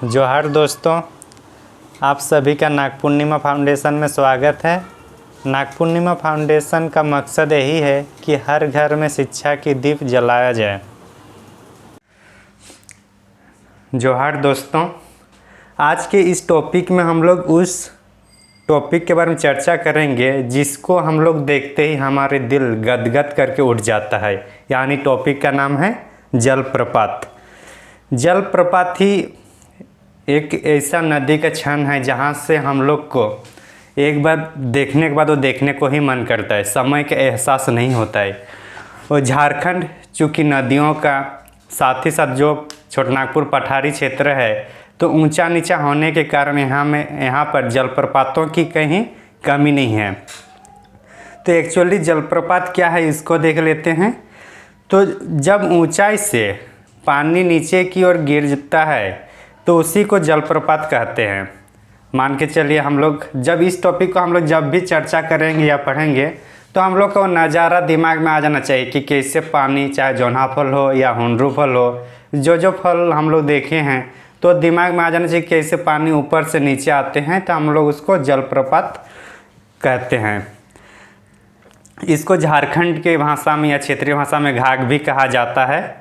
जोहार दोस्तों, आप सभी का नाग पूर्णिमा फाउंडेशन में स्वागत है। नाग पूर्णिमा फाउंडेशन का मकसद यही है कि हर घर में शिक्षा की दीप जलाया जाए। जोहार दोस्तों, आज के इस टॉपिक में हम लोग उस टॉपिक के बारे में चर्चा करेंगे जिसको हम लोग देखते ही हमारे दिल गदगद करके उठ जाता है। यानी टॉपिक का नाम है जलप्रपात। जलप्रपात ही एक ऐसा नदी का क्षण है जहाँ से हम लोग को एक बार देखने के बाद वो देखने को ही मन करता है, समय का एहसास नहीं होता है। और झारखंड चूँकि नदियों का साथ ही साथ जो छोटानागपुर पठारी क्षेत्र है तो ऊंचा नीचा होने के कारण यहाँ पर जलप्रपातों की कहीं कमी नहीं है। तो एक्चुअली जलप्रपात क्या है इसको देख लेते हैं। तो जब ऊंचाई से पानी नीचे की ओर गिरता है तो उसी को जलप्रपात कहते हैं। मान के चलिए हम लोग जब इस टॉपिक को हम लोग जब भी चर्चा करेंगे या पढ़ेंगे तो हम लोग को नज़ारा दिमाग में आ जाना चाहिए कि कैसे पानी, चाहे जौनहा फल हो या हुंडरू फल हो, जो फल हम लोग देखे हैं तो दिमाग में आ जाना चाहिए कैसे पानी ऊपर से नीचे आते हैं, तो हम लोग उसको जलप्रपात कहते हैं। इसको झारखंड के भाषा में या क्षेत्रीय भाषा में घाघ भी कहा जाता है।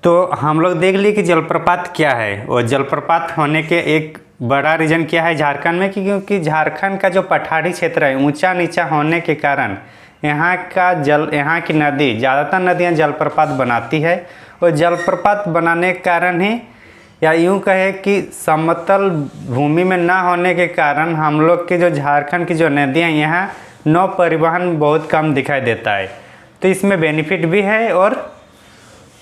तो हम लोग देख लिए कि जलप्रपात क्या है और जलप्रपात होने के एक बड़ा रीज़न क्या है झारखंड में, क्योंकि झारखंड का जो पठारी क्षेत्र है ऊंचा नीचा होने के कारण यहाँ की नदी, ज़्यादातर नदियाँ जलप्रपात बनाती है। और जलप्रपात बनाने के कारण ही, या यूँ कहे कि समतल भूमि में ना होने के कारण हम लोग के जो झारखंड की जो नदियाँ यहाँ नौ परिवहन बहुत कम दिखाई देता है। तो इसमें बेनिफिट भी है और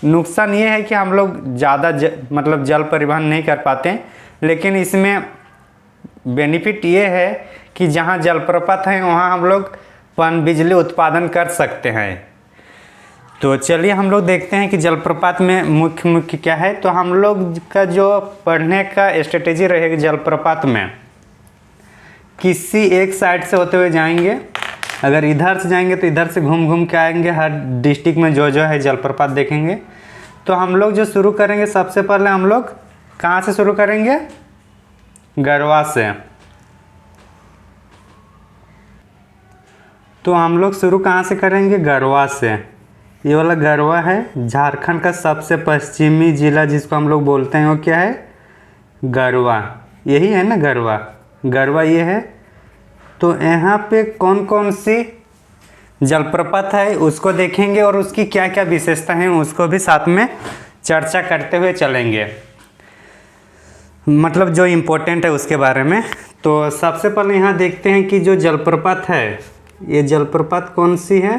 नुकसान ये है कि हम लोग ज़्यादा मतलब जल परिवहन नहीं कर पाते। लेकिन इसमें बेनिफिट ये है कि जहाँ जलप्रपात है वहाँ हम लोग बिजली उत्पादन कर सकते हैं। तो चलिए हम लोग देखते हैं कि जलप्रपात में मुख्य क्या है। तो हम लोग का जो पढ़ने का स्ट्रेटेजी रहेगा जलप्रपात में, किसी एक साइड से होते हुए जाएंगे। अगर इधर से जाएंगे तो इधर से घूम के आएंगे, हर डिस्ट्रिक्ट में जो है जलप्रपात देखेंगे। तो हम लोग जो शुरू करेंगे, सबसे पहले हम लोग कहाँ से शुरू करेंगे? गरवा से। तो हम लोग शुरू कहाँ से करेंगे? गरवा से। ये वाला गरवा है झारखंड का सबसे पश्चिमी जिला, जिसको हम लोग बोलते हैं वो क्या है? गरवा। यही है ना गरवा? गरवा ये है। तो यहाँ पे कौन कौन सी जलप्रपात है उसको देखेंगे और उसकी क्या क्या विशेषता है उसको भी साथ में चर्चा करते हुए चलेंगे, मतलब जो इम्पोर्टेंट है उसके बारे में। तो सबसे पहले यहाँ देखते हैं कि जो जलप्रपात है, ये जलप्रपात कौन सी है?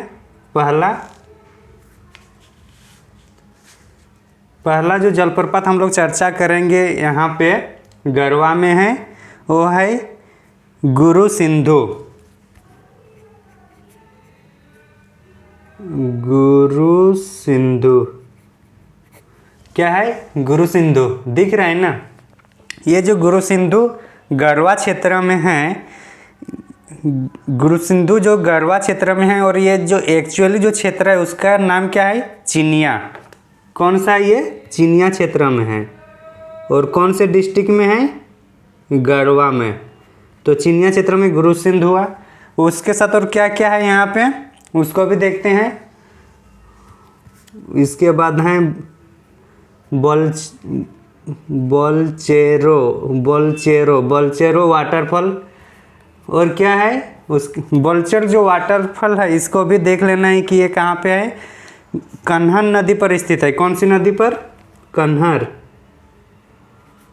पहला जो जलप्रपात हम लोग चर्चा करेंगे यहाँ पे गरवा में है वो है गुरु सिंधु। गुरु सिंधु क्या है? गुरु सिंधु दिख रहा है ना? ये जो गुरु सिंधु गरवा क्षेत्र में है, गुरु सिंधु जो गरवा क्षेत्र में है, और ये जो एक्चुअली जो क्षेत्र है उसका नाम क्या है? चिनिया। कौन सा? ये चिनिया क्षेत्र में है। और कौन से डिस्ट्रिक्ट में है? गरवा में। तो चिनिया क्षेत्र में गुरु सिंधु हुआ। उसके साथ और क्या क्या है यहाँ पे उसको भी देखते हैं। इसके बाद हैं बलचेरो वाटरफॉल। और क्या है उस बलचर जो वाटरफॉल है इसको भी देख लेना है कि ये कहाँ पे है? कन्हर नदी पर स्थित है। कौन सी नदी पर? कन्हर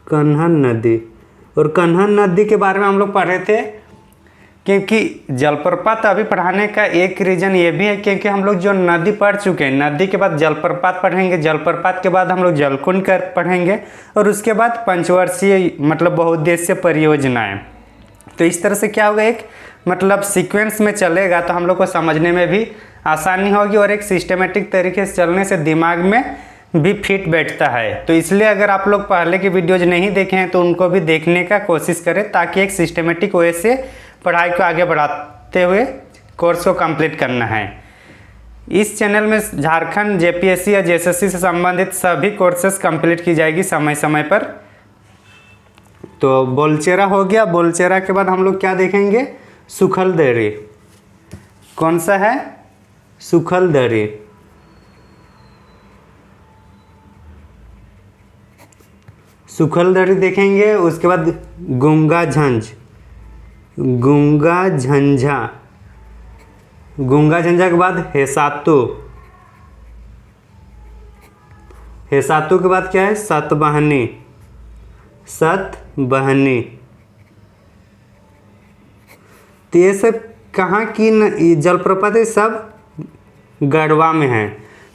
नदी। और कन्हर नदी के बारे में हम लोग पढ़ रहे थे, क्योंकि जलप्रपात अभी पढ़ाने का एक रीज़न ये भी है क्योंकि हम लोग जो नदी पढ़ चुके हैं, नदी के बाद जलप्रपात पढ़ेंगे, जलप्रपात के बाद हम लोग जलकुंड पढ़ेंगे और उसके बाद पंचवर्षीय मतलब बहुउद्देशीय परियोजनाएं। तो इस तरह से क्या होगा, एक मतलब सीक्वेंस में चलेगा तो हम लोग को समझने में भी आसानी होगी और एक सिस्टमेटिक तरीके से चलने से दिमाग में भी फिट बैठता है। तो इसलिए अगर आप लोग पहले के वीडियोज नहीं देखे हैं तो उनको भी देखने का कोशिश करें ताकि एक सिस्टमेटिक वे से पढ़ाई को आगे बढ़ाते हुए कोर्स को कंप्लीट करना है। इस चैनल में झारखंड जेपीएससी या जेएसएससी से संबंधित सभी कोर्सेज कंप्लीट की जाएगी समय समय पर। तो बोलचेरा हो गया। बोलचेरा के बाद हम लोग क्या देखेंगे, सुखल दरी। कौन सा है, सुखल दरी। सुखल दरी देखेंगे। उसके बाद गुंगा झंझ, गुंगा झंझा। गुंगा झंझा के बाद हेसातु। हेसातु के बाद क्या है, सतबहनी, सतबहनी। तो ये सब कहाँ की जलप्रपात है, सब गढ़वा में है।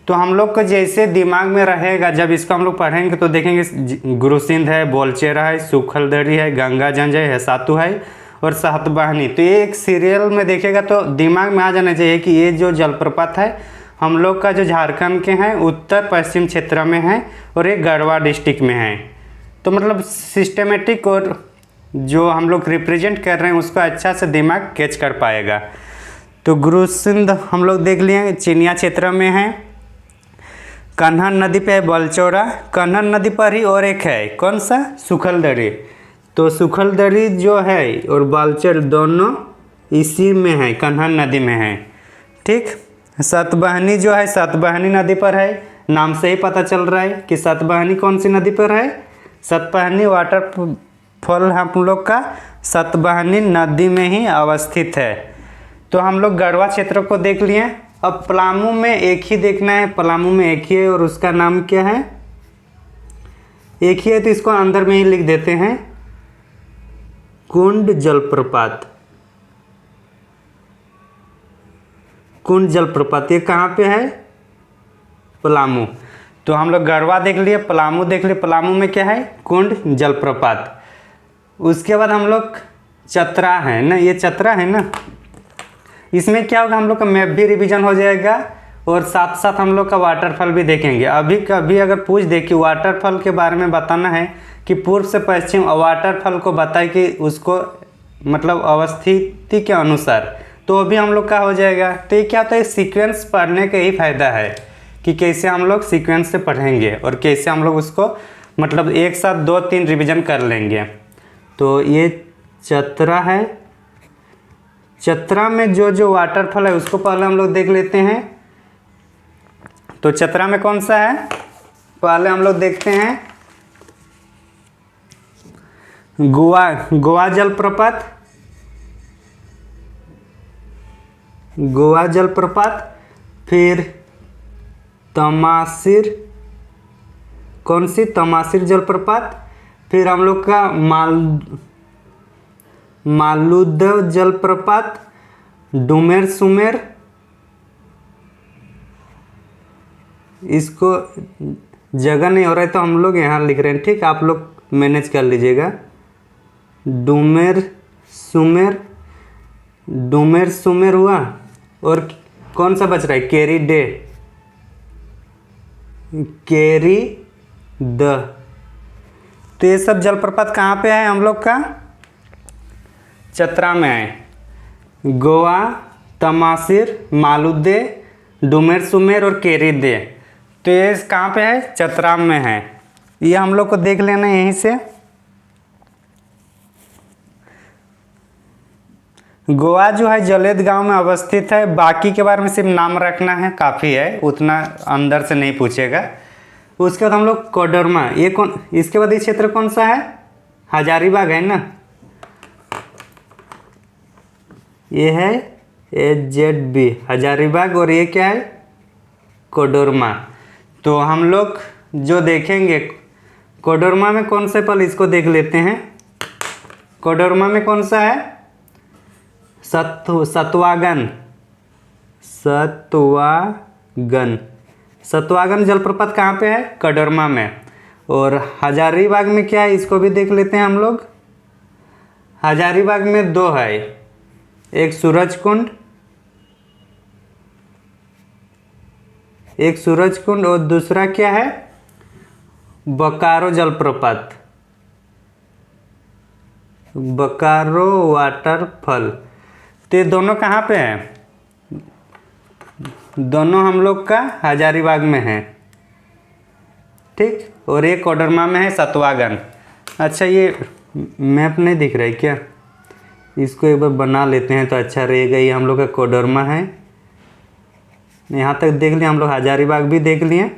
तो हम लोग को जैसे दिमाग में रहेगा, जब इसको हम लोग पढ़ेंगे तो देखेंगे गुरुसिंध है, बोलचेरा है, सुखलदरी है, गंगा झंझ है, हेसातु है और सतबहनी। तो ये एक सीरियल में देखेगा तो दिमाग में आ जाना चाहिए कि ये जो जलप्रपात है हम लोग का जो झारखंड के हैं उत्तर पश्चिम क्षेत्र में है और ये गढ़वा डिस्ट्रिक्ट में है। तो मतलब सिस्टमेटिक और जो हम लोग रिप्रेजेंट कर रहे हैं उसको अच्छा से दिमाग कैच कर पाएगा। तो गुरुसिंध हम लोग देख लिए, चिनिया क्षेत्र में है। कन्हन नदी पे है बलचौरा। कन्हन नदी पर ही और एक है, कौन सा, सुखलदरी। तो सुखलदरी जो है और बलचौर दोनों इसी में है, कन्हन नदी में है। ठीक। सतबहनी जो है सतबहनी नदी पर है। नाम से ही पता चल रहा है कि सतबहनी कौन सी नदी पर है, सतबहनी वाटरफॉल हम लोग का सतबहनी नदी में ही अवस्थित है। तो हम लोग गढ़वा क्षेत्र को देख लिए। अब पलामू में एक ही देखना है, पलामू में एक ही है और उसका नाम क्या है, एक ही है तो इसको अंदर में ही लिख देते हैं, कुंड जलप्रपात। कुंड जलप्रपात ये कहाँ पे है, पलामू। तो हम लोग गढ़वा देख लिए, पलामू देख लिए। पलामू में क्या है, कुंड जलप्रपात। उसके बाद हम लोग चतरा है ना, ये चतरा है ना, इसमें क्या होगा, हम लोग का मैप भी रिवीजन हो जाएगा और साथ साथ हम लोग का वाटरफॉल भी देखेंगे। अभी कभी अगर पूछ दे कि वाटरफॉल के बारे में बताना है कि पूर्व से पश्चिम वाटरफॉल को बताए कि उसको मतलब अवस्थिति के अनुसार, तो भी हम लोग का हो जाएगा। तो ये क्या होता है, सीक्वेंस पढ़ने का ही फायदा है कि कैसे हम लोग सीक्वेंस से पढ़ेंगे और कैसे हम लोग उसको मतलब एक साथ 2-3 रिवीजन कर लेंगे। तो ये चतरा है। चतरा में जो जो वाटरफॉल है उसको पहले हम लोग देख लेते हैं। तो चतरा में कौन सा है, पहले हम लोग देखते हैं गोवा जलप्रपात। गोवा जलप्रपात, फिर तमासिर, कौन सी, तमासिर जलप्रपात। फिर हम लोग का मालुद जलप्रपात, डुमेर सुमेर, इसको जगह नहीं हो रहा है तो हम लोग यहाँ लिख रहे हैं, ठीक, आप लोग मैनेज कर लीजिएगा। डुमेर सुमेर, डुमेर सुमेर हुआ। और कौन सा बच रहा है, केरी डे, केरी द। तो ये सब जलप्रपात कहाँ पे है हम लोग का, चतरा में है। गोवा, तमासिर, मालुदे, डुमेर सुमेर और केरी दे, तो ये कहाँ पे है, चतरा में है। ये हम लोग को देख लेना यहीं से। गोवा जो है जलेद गांव में अवस्थित है। बाकी के बारे में सिर्फ नाम रखना है, काफ़ी है, उतना अंदर से नहीं पूछेगा। उसके बाद हम लोग कोडरमा, ये कौन, इसके बाद ये क्षेत्र कौन सा है, हजारीबाग है ना, ये है HZB हजारीबाग और ये क्या है, कोडरमा। तो हम लोग जो देखेंगे कोडरमा में कौन से पल, इसको देख लेते हैं। कोडरमा में कौन सा है, सतवागन, सतवागन। सतवागन जलप्रपात कहाँ पे है, कोडरमा में। और हजारीबाग में क्या है, इसको भी देख लेते हैं हम लोग। हजारीबाग में 2 है, एक सूरज कुंड, एक सूरज कुंड और दूसरा क्या है, बकारो जलप्रपात, बकारो वाटरफॉल। तो ये दोनों कहाँ पे हैं, दोनों हम लोग का हजारीबाग में है, ठीक। और एक कोडरमा में है सतवागन। अच्छा, ये मैप नहीं दिख रहा है क्या? इसको एक बार बना लेते हैं तो अच्छा रहेगा। ये हम लोग का कोडरमा है। यहाँ तक देख लिया हम लोग, हजारीबाग भी देख लिए।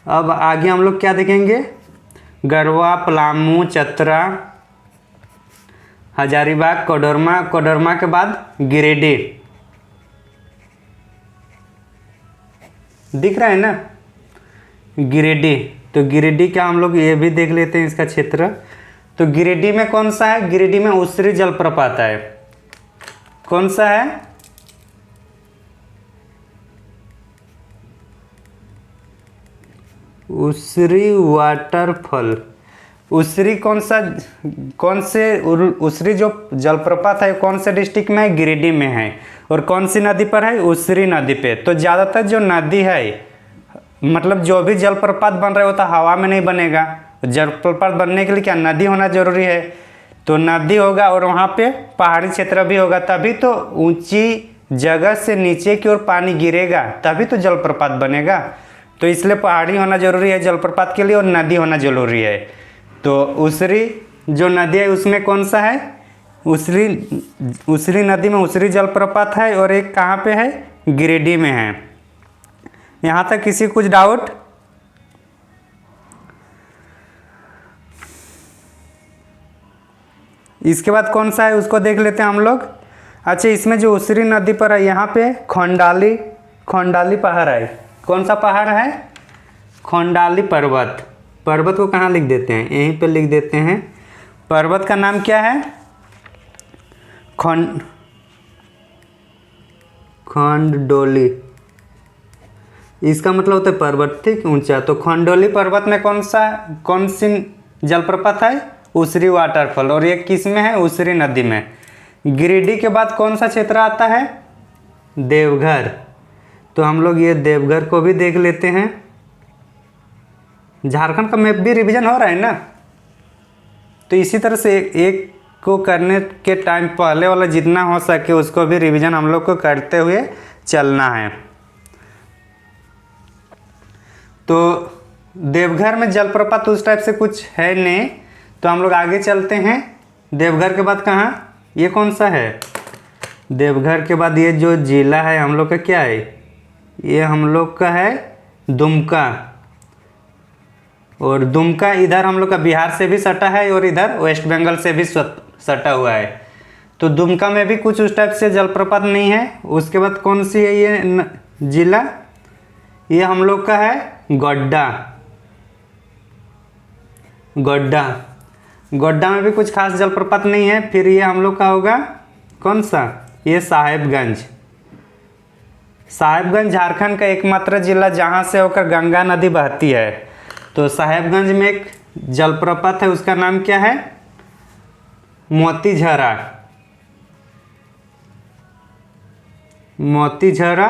अब आगे हम लोग क्या देखेंगे? गढ़वा, पलामू, चतरा, हजारीबाग, कोडरमा। कोडरमा के बाद गिरिडीह। दिख रहा है ना गिरिडीह? तो गिरिडीह का हम लोग ये भी देख लेते हैं इसका क्षेत्र। तो गिरिडीह में कौन सा है? गिरिडीह में उसरी जलप्रपात है। कौन सा है? उसरी वाटरफॉल। उसरी कौन से उसरी जो जलप्रपात है कौन से डिस्ट्रिक्ट में है? गिरिडीह में है। और कौन सी नदी पर है? उसरी नदी पे। तो ज़्यादातर जो नदी है, मतलब जो भी जलप्रपात बन रहा है वो तो हवा में नहीं बनेगा। जलप्रपात बनने के लिए क्या नदी होना जरूरी है। तो नदी होगा और वहाँ पे पहाड़ी क्षेत्र भी होगा, तभी तो ऊंची जगह से नीचे की ओर पानी गिरेगा, तभी तो जलप्रपात बनेगा। तो इसलिए पहाड़ी होना जरूरी है जलप्रपात के लिए और नदी होना जरूरी है। तो उसरी जो नदी है उसमें कौन सा है? उसरी नदी में उसरी जलप्रपात है। और एक कहाँ पे है? गिरिडीह में है। यहाँ तक किसी कुछ डाउट? इसके बाद कौन सा है उसको देख लेते हैं हम लोग। अच्छा, इसमें जो उसरी नदी पर है यहाँ पे खंडाली पहाड़ है। कौन सा पहाड़ है? खंडाली पर्वत। पर्वत को कहाँ लिख देते हैं? यहीं पे लिख देते हैं। पर्वत का नाम क्या है? खंडोली। इसका मतलब होता है पर्वत, ठीक, ऊंचा। तो खंडोली पर्वत में कौन सी जलप्रपात है? उसरी वाटरफॉल। और ये किस में है? उसरी नदी में। गिरिडीह के बाद कौन सा क्षेत्र आता है? देवघर। तो हम लोग ये देवघर को भी देख लेते हैं। झारखंड का मैप भी रिवीजन हो रहा है ना। तो इसी तरह से एक को करने के टाइम पहले वाला जितना हो सके उसको भी रिवीजन हम लोग को करते हुए चलना है। तो देवघर में जलप्रपात उस टाइप से कुछ है नहीं, तो हम लोग आगे चलते हैं। देवघर के बाद कहाँ? ये कौन सा है? देवघर के बाद ये जो जिला है हम लोग का क्या है? ये हम लोग का है दुमका। और दुमका इधर हम लोग का बिहार से भी सटा है और इधर वेस्ट बंगाल से भी सटा हुआ है। तो दुमका में भी कुछ उस टाइप से जलप्रपात नहीं है। उसके बाद कौन सी है ये जिला? ये हम लोग का है गोड्डा। गोड्डा में भी कुछ खास जलप्रपात नहीं है। फिर ये हम लोग का होगा कौन सा? ये साहेबगंज। साहेबगंज झारखंड का एकमात्र जिला जहाँ से होकर गंगा नदी बहती है। तो साहेबगंज में एक जलप्रपात है, उसका नाम क्या है? मोतीझरा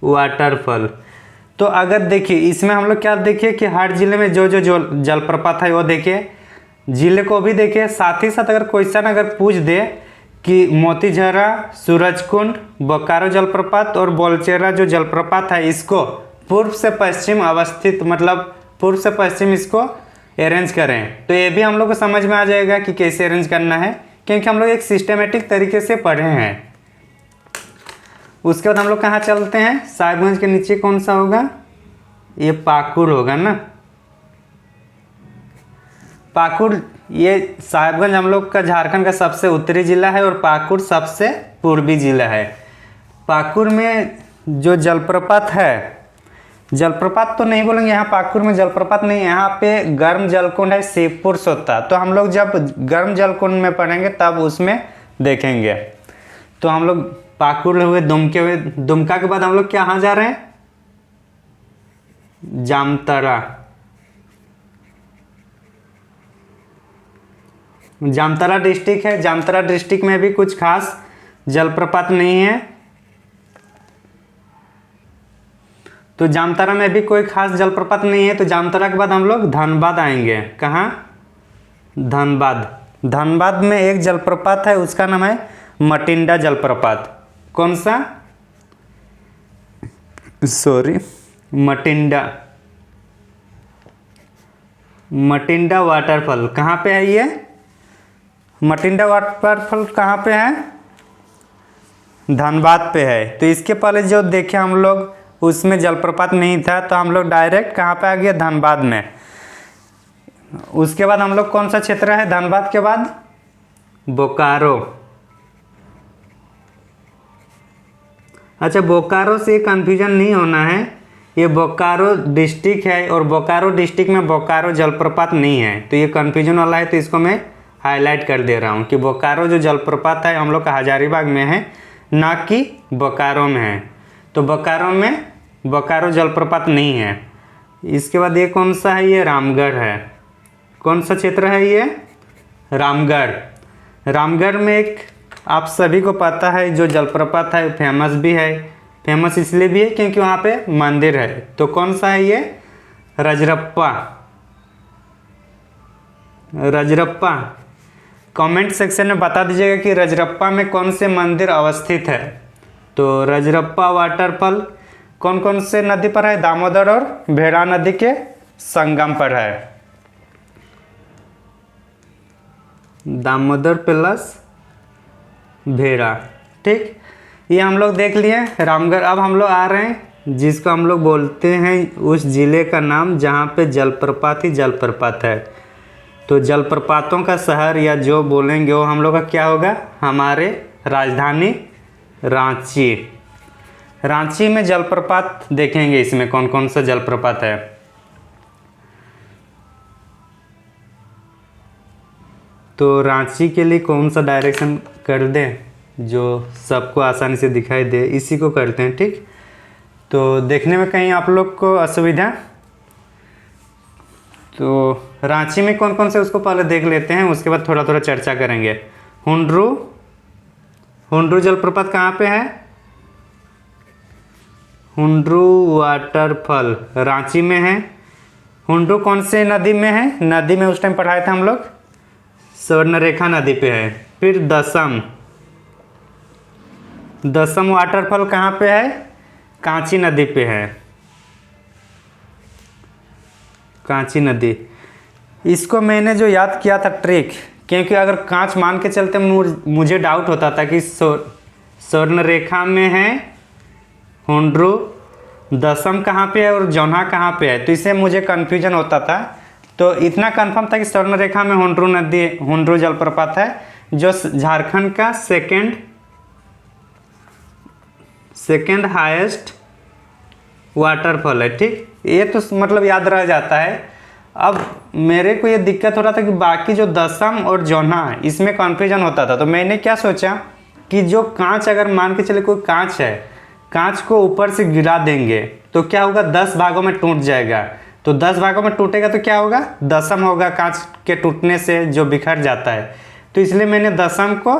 वाटरफॉल। तो अगर देखिए इसमें हम लोग क्या देखिए कि हर जिले में जो जलप्रपात है वो देखिए, जिले को भी देखिए। साथ ही साथ अगर क्वेश्चन अगर पूछ दे कि मोतीझरा, सूरजकुंड, बोकारो जलप्रपात और बोलचेरा जो जलप्रपात है इसको पूर्व से पश्चिम अवस्थित, मतलब पूर्व से पश्चिम इसको अरेंज करें, तो ये भी हम लोग को समझ में आ जाएगा कि कैसे अरेंज करना है, क्योंकि हम लोग एक सिस्टमेटिक तरीके से पढ़े हैं। उसके बाद हम लोग कहाँ चलते हैं? साहेबगंज के नीचे कौन सा होगा? ये पाकुड़ होगा ना। पाकुड़, ये साहेबगंज हम लोग का झारखंड का सबसे उत्तरी जिला है और पाकुड़ सबसे पूर्वी जिला है। पाकुड़ में जो जलप्रपात है, जलप्रपात तो नहीं बोलेंगे यहाँ, पाकुड़ में जलप्रपात नहीं है। यहाँ पे गर्म जलकुंड है शिवपुर सोता। तो हम लोग जब गर्म जलकुंड में पढ़ेंगे तब उसमें देखेंगे। तो हम लोग पाकुड़ हुए, दुमका के बाद हम लोग कहाँ जा रहे हैं? जामताड़ा। जामताड़ा डिस्ट्रिक्ट है। जामताड़ा डिस्ट्रिक्ट में भी कुछ खास जलप्रपात नहीं है। तो जामताड़ा में भी कोई खास जलप्रपात नहीं है। तो जामताड़ा के बाद हम लोग धनबाद आएंगे। कहाँ? धनबाद में एक जलप्रपात है, उसका नाम है मटिंडा जलप्रपात। कौन सा? मटिंडा। मटिंडा वाटरफॉल कहाँ पे है ये? मटिंडा वाटरफॉल कहाँ पे है? धनबाद पे है। तो इसके पहले जो देखे हम लोग उसमें जलप्रपात नहीं था, तो हम लोग डायरेक्ट कहाँ पे आ गए? धनबाद में। उसके बाद हम लोग कौन सा क्षेत्र है धनबाद के बाद? बोकारो। अच्छा, बोकारो से कंफ्यूजन नहीं होना है, ये बोकारो डिस्ट्रिक्ट है और बोकारो डिस्ट्रिक्ट में बोकारो जलप्रपात नहीं है, तो ये कंफ्यूजन वाला है। तो इसको मैं हाईलाइट कर दे रहा हूँ कि बोकारो जो जलप्रपात है हम लोग का हजारीबाग में है, ना कि बोकारो में है। तो बोकारो में बोकारो जलप्रपात नहीं है। इसके बाद ये कौन सा है? ये रामगढ़ है। कौन सा क्षेत्र है ये? रामगढ़। रामगढ़ में एक आप सभी को पता है जो जलप्रपात है, फेमस भी है। फेमस इसलिए भी है क्योंकि वहाँ पे मंदिर है। तो कौन सा है ये? रजरप्पा। रजरप्पा। कमेंट सेक्शन में बता दीजिएगा कि रजरप्पा में कौन से मंदिर अवस्थित है। तो रजरप्पा वाटरफॉल कौन कौन से नदी पर है? दामोदर और भेड़ा नदी के संगम पर है। दामोदर प्लस भेड़ा, ठीक। ये हम लोग देख लिए रामगढ़। अब हम लोग आ रहे हैं जिसको हम लोग बोलते हैं उस ज़िले का नाम जहाँ पे जलप्रपात ही जलप्रपात है। तो जलप्रपातों का शहर या जो बोलेंगे वो हम लोग का क्या होगा? हमारे राजधानी रांची। रांची में जलप्रपात देखेंगे, इसमें कौन कौन सा जलप्रपात है। तो रांची के लिए कौन सा डायरेक्शन कर दें जो सबको आसानी से दिखाई दे, इसी को करते हैं, ठीक। तो देखने में कहीं आप लोग को असुविधा? तो रांची में कौन कौन से उसको पहले देख लेते हैं, उसके बाद थोड़ा थोड़ा चर्चा करेंगे। हुंड्रू। हुंड्रू जलप्रपात कहाँ पे है? हुंड्रू वाटरफॉल रांची में है। हुंड्रू कौन से नदी में है? नदी में उस टाइम पढ़ाए थे हम लोग, स्वर्णरेखा नदी पे है। फिर दसम। दसम वाटरफॉल कहाँ पे है? कांची नदी पे है। कांची नदी। इसको मैंने जो याद किया था ट्रिक, क्योंकि अगर कांच मान के चलते मुझे डाउट होता था कि स्वर्णरेखा में है हुंड्रू, दसम कहाँ पे है और जौन्हा कहाँ पे है, तो इससे मुझे कन्फ्यूजन होता था। तो इतना कंफर्म था कि स्वर्णरेखा में हुंड्रू नदी, हुंड्रू जलप्रपात है, जो झारखंड का सेकेंड हाईएस्ट वाटरफॉल है, ठीक। ये तो मतलब याद रह जाता है। अब मेरे को ये दिक्कत हो रहा था कि बाकी जो दसम और जौन्हा है इसमें कन्फ्यूजन होता था। तो मैंने क्या सोचा कि जो कांच, अगर मान के चले कोई कांच है, कांच को ऊपर से गिरा देंगे तो क्या होगा? 10 भागों में टूट जाएगा। तो 10 भागों में टूटेगा तो क्या होगा? दसम होगा, कांच के टूटने से जो बिखर जाता है। तो इसलिए मैंने दसम को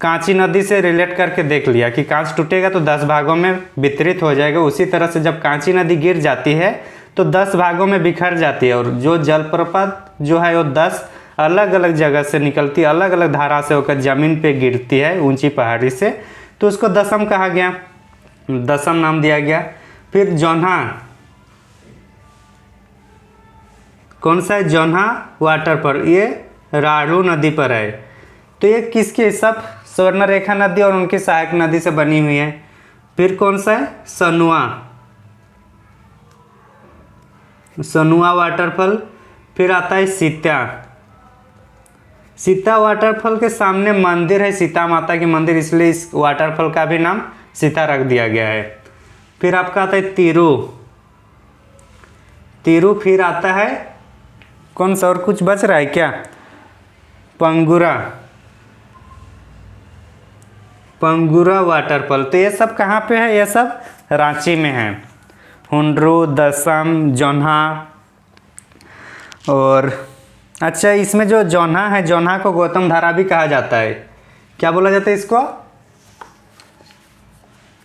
कांची नदी से रिलेट करके देख लिया कि कांच टूटेगा तो 10 भागों में वितरित हो जाएगा। उसी तरह से जब कांची नदी गिर जाती है तो 10 भागों में बिखर जाती है, और जो जलप्रपात जो है वो 10 अलग अलग जगह से निकलती है, अलग अलग धारा से होकर ज़मीन पे गिरती है ऊंची पहाड़ी से, तो उसको दसम कहा गया, दसम नाम दिया गया। फिर जौन्हा, कौन सा है? जौन्हा वाटरफॉल, ये राड़ू नदी पर है। तो ये किसके? सब स्वर्णरेखा नदी और उनकी सहायक नदी से बनी हुई है। फिर कौन सा है? सनुआ, सनुआ वाटरफॉल। फिर आता है सीता। सीता वाटरफॉल के सामने मंदिर है, सीता माता की मंदिर, इसलिए इस वाटरफॉल का भी नाम सीता रख दिया गया है। फिर आपका आता है तिरू। तिरू। फिर आता है कौन सा, और कुछ बच रहा है क्या? पंगुरा, पंगुरा वाटरफॉल। तो ये सब कहाँ पे है? ये सब रांची में है। हुंड्रू, दसम, जौन्हा। और अच्छा, इसमें जो जौन्हा है, जौन्हा को गौतम धारा भी कहा जाता है। क्या बोला जाता है इसको?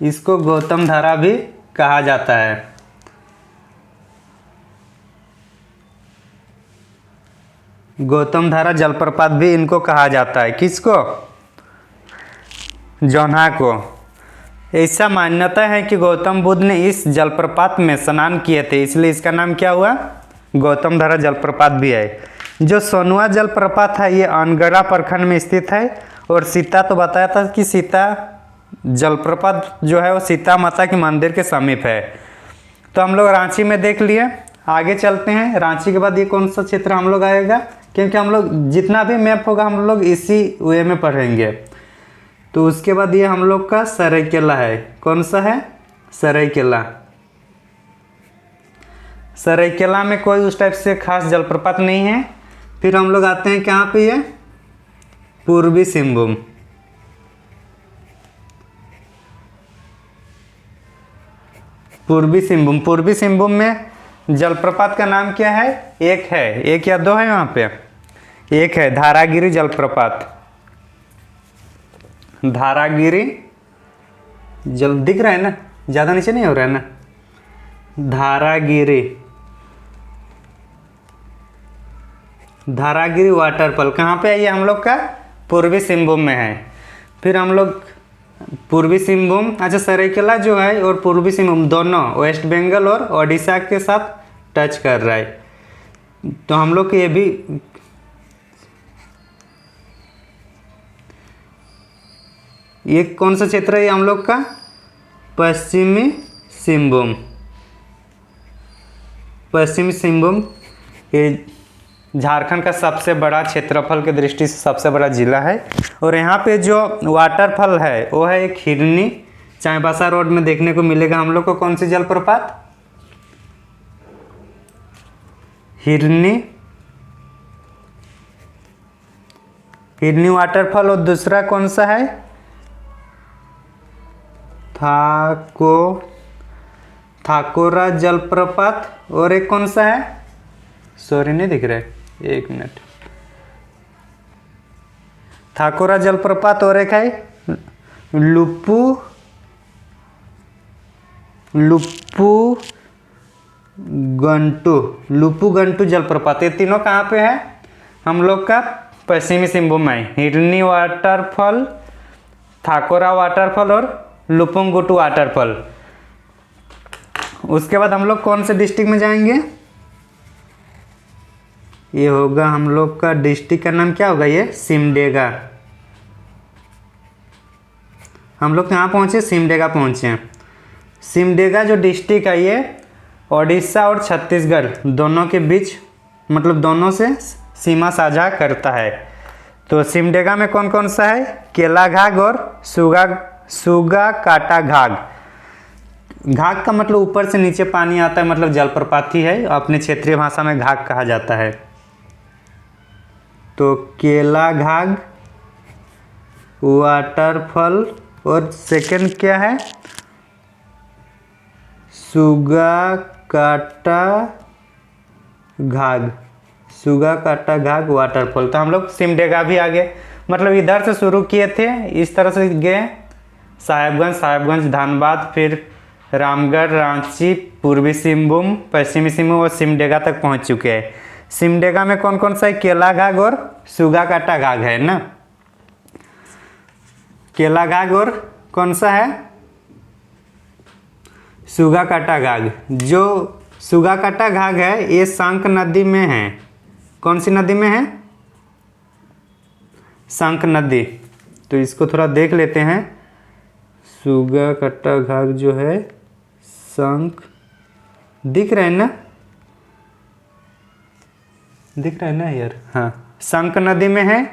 इसको गौतम धारा भी कहा जाता है। गौतम धारा जलप्रपात भी इनको कहा जाता है। किसको? जौन्हा को। ऐसा मान्यता है कि गौतम बुद्ध ने इस जलप्रपात में स्नान किए थे, इसलिए इसका नाम क्या हुआ? गौतम धारा जलप्रपात भी है। जो सोनुआ जलप्रपात है ये अनगढ़ा प्रखंड में स्थित है। और सीता तो बताया था कि सीता जलप्रपात जो है वो सीता माता के मंदिर के समीप है। तो हम लोग रांची में देख लिए। आगे चलते हैं। रांची के बाद ये कौन सा क्षेत्र हम लोग आएगा, क्योंकि हम लोग जितना भी मैप होगा हम लोग इसी वे में पढ़ेंगे। तो उसके बाद ये हम लोग का सरायकेला है। कौन सा है? सरायकेला। सरायकेला में कोई उस टाइप से खास जलप्रपात नहीं है। फिर हम लोग आते हैं कहाँ पे? ये पूर्वी सिंहभूम। पूर्वी सिंहभूम। पूर्वी सिंहभूम में जलप्रपात का नाम क्या है? एक है, एक या दो है वहाँ पे? एक है, धारागिरी जलप्रपात। धारागिरी जल दिख रहा है ना, ज़्यादा नीचे नहीं हो रहा है ना? धारागिरी, धारागिरी वाटरफॉल कहाँ पे है? ये हम लोग का पूर्वी सिंहभूम में है। फिर हम लोग पूर्वी सिंहभूम, अच्छा सरायकेला जो है और पूर्वी सिंहभूम दोनों वेस्ट बंगाल और ओडिशा के साथ टच कर रहा है। तो हम लोग ये भी ये कौन सा क्षेत्र है? ये हम लोग का पश्चिमी सिंहभूम। पश्चिमी सिंहभूम ये झारखंड का सबसे बड़ा क्षेत्रफल के दृष्टि से सबसे बड़ा जिला है। और यहाँ पे जो वाटरफॉल है वो है एक हिरनी, चाईबासा रोड में देखने को मिलेगा हम लोग को। कौन सी जलप्रपात? हिरनी, हिरनी वाटरफॉल। और दूसरा कौन सा है? थाकोरा जलप्रपात। और एक कौन सा है? सॉरी नहीं दिख रहा है, एक मिनट। थाकोरा जलप्रपात और एक है लुपुगंटू जलप्रपात। ये तीनों कहाँ पे है? हम लोग का पश्चिमी सिंहभूम में। हिरनी वाटरफॉल, थाकोरा वाटरफॉल और लुपुंगुटू वाटरफॉल। उसके बाद हम लोग कौन से डिस्ट्रिक्ट में जाएंगे? ये होगा हम लोग का डिस्ट्रिक्ट का नाम क्या होगा? ये सिमडेगा। हम लोग कहाँ पहुँचे? सिमडेगा पहुँचे। सिमडेगा जो डिस्ट्रिक्ट है ये ओडिशा और छत्तीसगढ़ दोनों के बीच, मतलब दोनों से सीमा साझा करता है। तो सिमडेगा में कौन कौन सा है? केला घाघ और सुगा काटा घाघ। घाघ का मतलब ऊपर से नीचे पानी आता है, मतलब जलप्रपात ही है। अपने क्षेत्रीय भाषा में घाघ कहा जाता है। तो केला घाघ वाटरफॉल। और सेकंड क्या है? सुगा काटा घाघ। सुगा काटा घाघ वाटरफॉल। तो हम लोग सिमडेगा भी आ गए, मतलब इधर से शुरू किए थे, इस तरह से गए साहेबगंज, धनबाद, फिर रामगढ़, रांची, पूर्वी सिंहभूम, पश्चिमी सिंहभूम और सिमडेगा तक पहुंच चुके हैं। सिमडेगा में कौन कौन सा है? केला घाघ और सुगा काटा घाघ है ना। केला घाघ और कौन सा है? सुगा काटा घाघ। जो सुगा काटा घाघ है ये शंख नदी में है। कौन सी नदी में है? शंख नदी। तो इसको थोड़ा देख लेते हैं। सुगा काटा घाघ जो है शंख, दिख रहा है ना? दिख रहा है ना यार? हाँ, शंख नदी में है।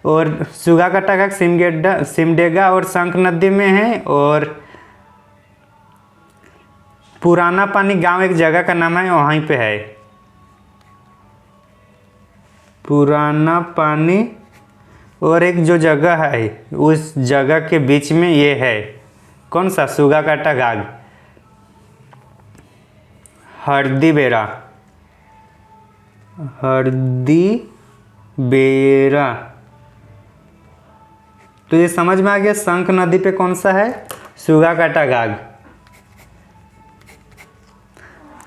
और सुगा काटा घाघ सिमडेगा और शंख नदी में है। और पुराना पानी गांव एक जगह का नाम है, वहीं पे है पुराना पानी। और एक जो जगह है उस जगह के बीच में ये है। कौन सा? सुगा काटा घाघ। हरदी बेरा। तो ये समझ में आ गया शंख नदी पे कौन सा है? सुगा काटा घाघ।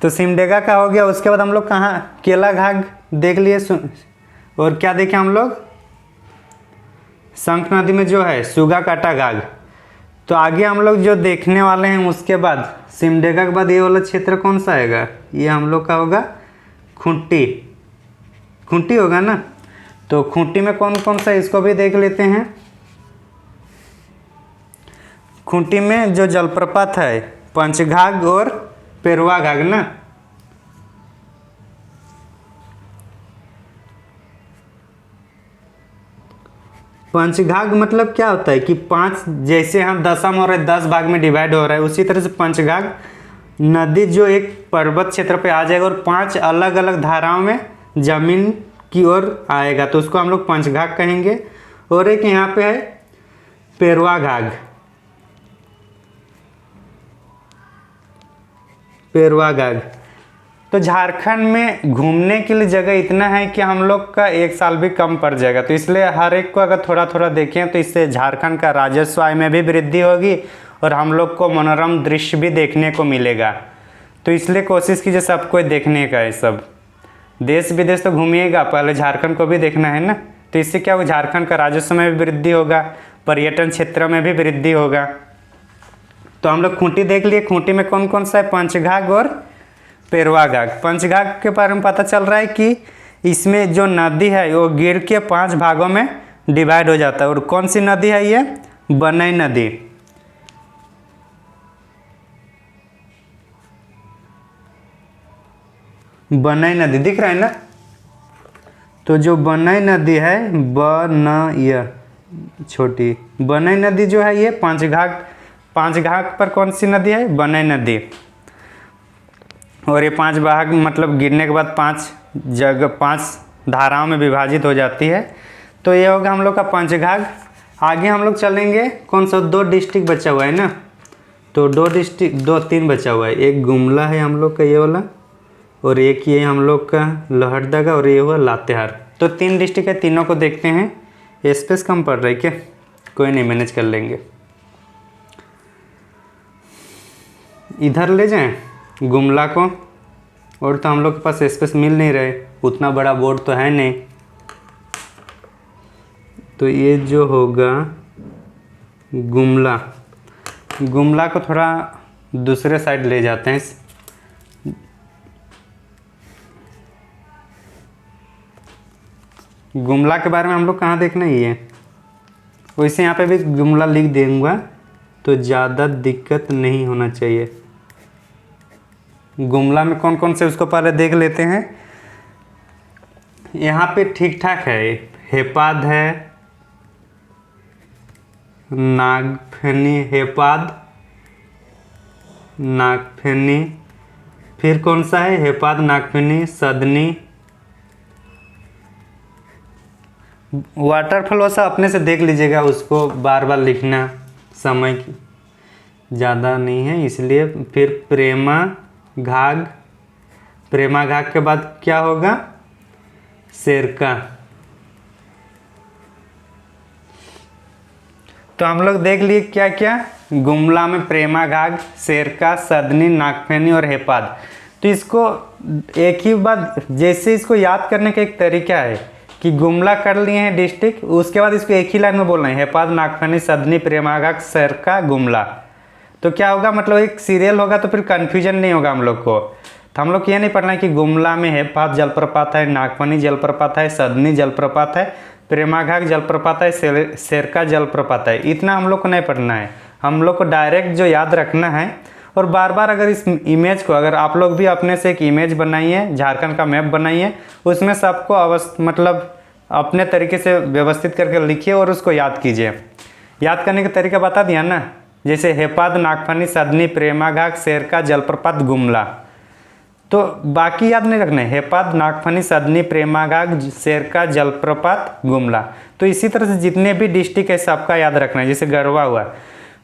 तो सिमडेगा का हो गया। उसके बाद हम लोग कहाँ? केला घाघ देख लिए। और क्या देखे हम लोग? शंख नदी में जो है सुगा काटा घाघ। तो आगे हम लोग जो देखने वाले हैं उसके बाद सिमडेगा के बाद ये वाला क्षेत्र कौन सा आएगा? ये हम लोग का होगा खूंटी, खूंटी होगा ना। तो खूंटी में कौन कौन सा, इसको भी देख लेते हैं। खूंटी में जो जलप्रपात है पंचघाघ और पेरवा घाघ ना। पंचघाघ मतलब क्या होता है कि 5, जैसे हम दशम हो रहा है 10 भाग में डिवाइड हो रहा है, उसी तरह से पंचघाघ नदी जो एक पर्वत क्षेत्र पे आ जाएगा और 5 अलग अलग धाराओं में जमीन की ओर आएगा, तो उसको हम लोग पंचघाघ कहेंगे। और एक यहाँ पे है पेरवा घाघ, पेरवा घाघ। तो झारखंड में घूमने के लिए जगह इतना है कि हम लोग का 1 साल भी कम पड़ जाएगा, तो इसलिए हर एक को अगर थोड़ा थोड़ा देखें तो इससे झारखंड का राजस्व आय में भी वृद्धि होगी और हम लोग को मनोरम दृश्य भी देखने को मिलेगा। तो इसलिए कोशिश कीजिए सबको देखने का है, सब देश विदेश तो घूमिएगा, पहले झारखंड को भी देखना है ना। तो इससे क्या होगा, झारखंड का राजस्व में भी वृद्धि होगा, पर्यटन क्षेत्र में भी वृद्धि होगा। तो हम लोग खूंटी देख लिए, खूंटी में कौन कौन सा है, पंचघाघ और पेरवा घाघ। पंचघाघ के बारे में पता चल रहा है कि इसमें जो नदी है वो गिर के 5 भागों में डिवाइड हो जाता है। और कौन सी नदी है ये, बनई नदी। बनई नदी दिख रहा है ना। तो जो बनई नदी है, बनई छोटी बनई नदी जो है ये पांचघाघ पर कौन सी नदी है, बनई नदी। और ये 5 भाग मतलब गिरने के बाद 5 धाराओं में विभाजित हो जाती है। तो ये होगा हम लोग का पंचघाघ। आगे हम लोग चलेंगे, कौन सा 2 डिस्ट्रिक्ट बचा हुआ है ना। तो 3 बचा हुआ है, एक गुमला है हम लोग का ये वाला, और एक ये हम लोग का लोहरदगा, और ये हुआ लातेहार। तो 3 डिस्ट्रिक्ट है, तीनों को देखते हैं। स्पेस कम पड़ रहा है क्या, कोई नहीं, मैनेज कर लेंगे। इधर ले जाएं गुमला को, और तो हम लोग के पास स्पेस मिल नहीं रहे, उतना बड़ा बोर्ड तो है नहीं। तो ये जो होगा गुमला, गुमला को थोड़ा दूसरे साइड ले जाते हैं। गुमला के बारे में हम लोग कहाँ देखना ही है, वैसे यहाँ पे भी गुमला लिख दूंगा तो ज़्यादा दिक्कत नहीं होना चाहिए। गुमला में कौन कौन से उसको पहले देख लेते हैं। यहाँ पे ठीक ठाक है, हेपाद है, नागफेनी, हेपाद, नागफेनी, फिर कौन सा है, हेपाद, नागफेनी, सदनी। वाटरफॉल सा अपने से देख लीजिएगा, उसको बार बार लिखना समय की ज़्यादा नहीं है इसलिए। फिर प्रेमा घाघ, प्रेमा घाघ के बाद क्या होगा, शेरका। तो हम लोग देख लिए क्या क्या, गुमला में प्रेमा घाघ, शेरका, सदनी, नागफेनी और हेपाद। तो इसको एक ही बात, जैसे इसको याद करने का एक तरीका है कि गुमला कर लिए हैं डिस्ट्रिक्ट, उसके बाद इसको एक ही लाइन में बोलना है, हेपाद, नागफेनी, सदनी, प्रेमा घाघ, शेरका, गुमला। तो क्या होगा, मतलब एक सीरियल होगा तो फिर कन्फ्यूजन नहीं होगा हम लोग को। तो हम लोग ये नहीं पढ़ना है कि गुमला में हेपाद जलप्रपात है, नागफनी जलप्रपात है, सदनी जलप्रपात है, प्रेमाघाघ जलप्रपात है, शेरका जलप्रपात है, इतना हम लोग को नहीं पढ़ना है। हम लोग को डायरेक्ट जो याद रखना है, और बार बार अगर इस इमेज को, अगर आप लोग भी अपने से एक इमेज बनाइए, झारखंड का मैप बनाइए, उसमें सबको मतलब अपने तरीके से व्यवस्थित करके लिखिए और उसको याद कीजिए। याद करने का तरीका बता दिया ना, जैसे हेपाद, नागफनी, सदनी, प्रेमाघाघ, शेरका, जलप्रपात, गुमला। तो बाकी याद नहीं रखना है, हेपाद, नागफनी, सदनी, प्रेमाघाघ, शेरका, जलप्रपात, गुमला। तो इसी तरह से जितने भी डिस्ट्रिक्ट है सबका याद रखना है। जैसे गढ़वा हुआ,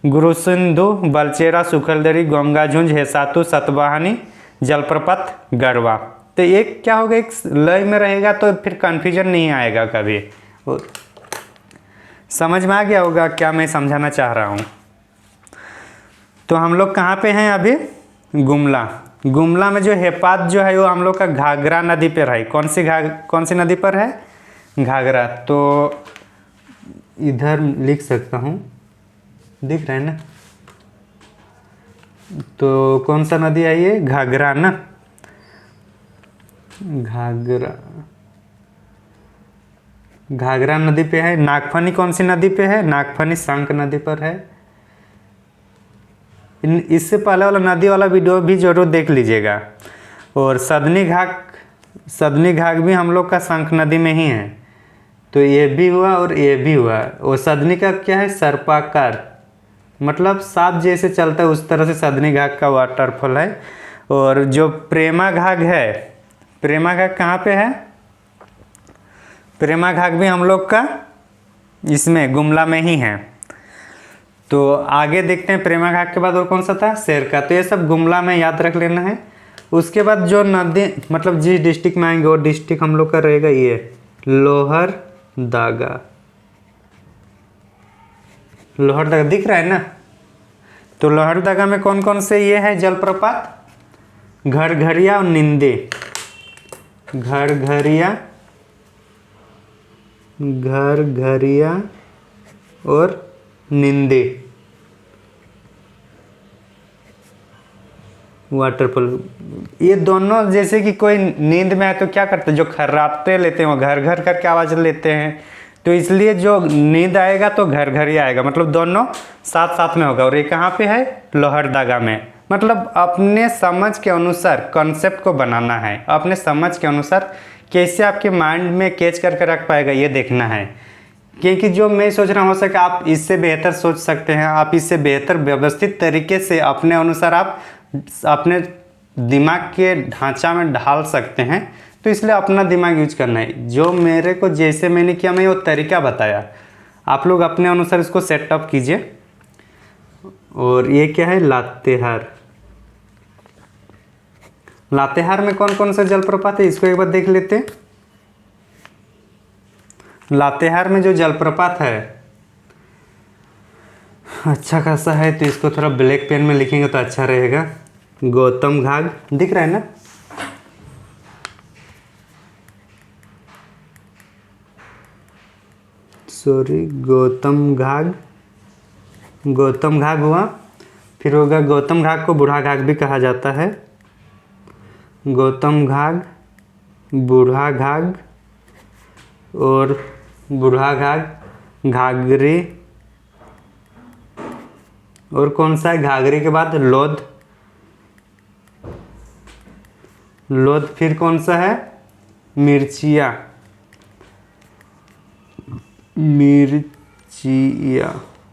गुरुसिंधु, बलचेरा, सुखलदरी, गंगाझुंझ, हेसातु, सतवाहनी, जलप्रपात, गढ़वा। तो एक क्या होगा, एक लय में रहेगा तो फिर कन्फ्यूजन नहीं आएगा कभी। समझ में आ गया होगा क्या मैं समझाना चाह रहा हूँ। तो हम लोग कहाँ पे हैं अभी, गुमला। गुमला में जो हेपाद जो है वो हम लोग का घाघरा नदी पर है। कौन सी नदी पर है, घाघरा। तो इधर लिख सकता हूँ, दिख रहा है ना। तो कौन सा नदी है ये, घाघरा ना। घाघरा, घाघरा नदी पे है। नागफनी कौन सी नदी पे है? नागफनी संक नदी पर है। इससे पहले वाला नदी वाला वीडियो भी जरूर देख लीजिएगा। और सदनी घाट भी हम लोग का संक नदी में ही है। तो ये भी हुआ और ये भी हुआ। और सदनी का क्या है? सर्पाकार, मतलब सांप जैसे चलता है उस तरह से सदनी घाट का वाटरफॉल है। और जो प्रेमा घाट है, प्रेमा घाट कहाँ पे है? प्रेमा घाट भी हम लोग का इसमें गुमला में ही है। तो आगे देखते हैं प्रेमा घाट के बाद और कौन सा था? शेरका। तो ये सब गुमला में याद रख लेना है। उसके बाद जो नदी मतलब जिस डिस्ट्रिक्ट में आएंगे वो डिस्ट्रिक्ट हम लोग का रहेगा ये लोहरदगा। लोहरदगा दिख रहा है ना? तो लोहरदगा में कौन कौन से ये है जलप्रपात? घरघरिया और निंदे। घरघरिया और निंदे वाटरफॉल। ये दोनों जैसे कि कोई नींद में है तो क्या करते हैं? जो खर्राटे लेते हैं वो घर घर करके आवाज़ लेते हैं। तो इसलिए जो नींद आएगा तो घर घर ही आएगा, मतलब दोनों साथ साथ में होगा। और ये कहाँ पे है? लोहरदगा में। मतलब अपने समझ के अनुसार कॉन्सेप्ट को बनाना है, अपने समझ के अनुसार कैसे आपके माइंड में कैच करके रख पाएगा ये देखना है। क्योंकि जो मैं सोच रहा हूँ हो सके आप इससे बेहतर सोच सकते हैं, आप इससे बेहतर व्यवस्थित तरीके से अपने अनुसार आप अपने दिमाग के ढांचा में ढाल सकते हैं। तो इसलिए अपना दिमाग यूज करना है। जो मेरे को जैसे मैंने किया मैं वो तरीका बताया, आप लोग अपने अनुसार इसको सेटअप कीजिए। और ये क्या है? लातेहार। लातेहार में कौन कौन सा जलप्रपात है इसको एक बार देख लेते हैं। लातेहार में जो जलप्रपात है अच्छा खासा है, तो इसको थोड़ा ब्लैक पेन में लिखेंगे तो अच्छा रहेगा। गौतम घाट दिख रहा है ना? सॉरी, गौतम घाट हुआ। फिर होगा गौतम घाट को बूढ़ा घाट भी कहा जाता है। गौतम घाट, बूढ़ा घाट और बूढ़ा घाट, घाघरी और कौन सा है? घाघरी के बाद लोध। फिर कौन सा है? मिर्चिया।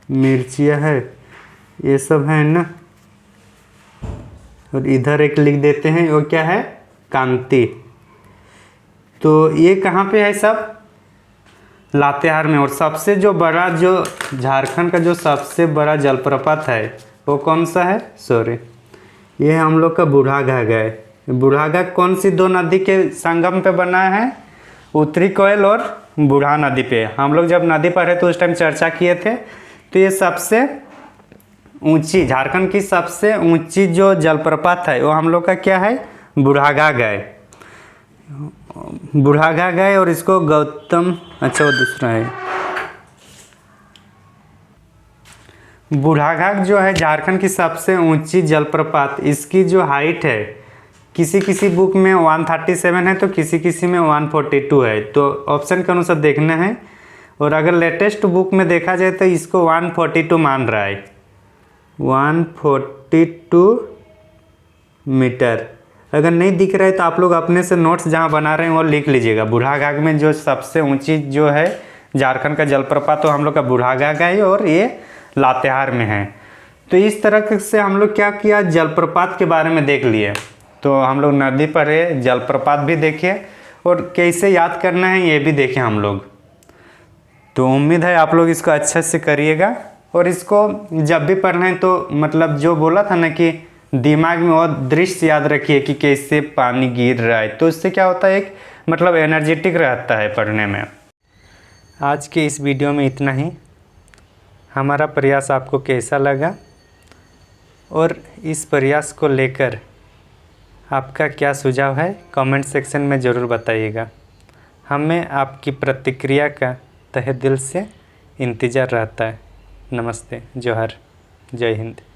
मिर्चिया है। ये सब है ना। और इधर एक लिख देते हैं, वो क्या है? कांति। तो ये कहाँ पे है सब? लातेहार में। और सबसे जो बड़ा, जो झारखंड का जो सबसे बड़ा जलप्रपात है वो कौन सा है? सॉरी, ये हम लोग का बूढ़ा घाट है। बूढ़ा घाट कौन सी दो नदी के संगम पे बना है? उत्तरी कोयल और बूढ़ा नदी पे। हम लोग जब नदी पढ़े तो उस टाइम चर्चा किए थे। तो ये सबसे ऊंची, झारखंड की सबसे ऊंची जो जलप्रपात है वो हम लोग का क्या है? बुढ़ाघाट है। बुढ़ाघाट है। और इसको गौतम, अच्छा वो दूसरा है। बुढ़ाघाट जो है झारखंड की सबसे ऊंची जलप्रपात, इसकी जो हाइट है किसी किसी बुक में 137 है तो किसी किसी में 142 है। तो ऑप्शन के अनुसार देखना है। और अगर लेटेस्ट बुक में देखा जाए तो इसको 142 मान रहा है, 142 मीटर। अगर नहीं दिख रहा है तो आप लोग अपने से नोट्स जहाँ बना रहे हैं वो लिख लीजिएगा। बूढ़ाघाट में जो सबसे ऊंची जो है झारखंड का जलप्रपात तो हम लोग का बूढ़ाघाट है और ये लातेहार में है। तो इस तरह से हम लोग क्या किया, जलप्रपात के बारे में देख लिए। तो हम लोग नदी पढ़े, जलप्रपात भी देखे और कैसे याद करना है ये भी देखें हम लोग। तो उम्मीद है आप लोग इसको अच्छे से करिएगा। और इसको जब भी पढ़ना है तो मतलब जो बोला था ना कि दिमाग में वो दृश्य याद रखिए कि कैसे पानी गिर रहा है। तो इससे क्या होता है, एक मतलब एनर्जेटिक रहता है पढ़ने में। आज के इस वीडियो में इतना ही। हमारा प्रयास आपको कैसा लगा और इस प्रयास को लेकर आपका क्या सुझाव है कमेंट सेक्शन में ज़रूर बताइएगा। हमें आपकी प्रतिक्रिया का तहे दिल से इंतज़ार रहता है। नमस्ते, जोहार, जय हिंद।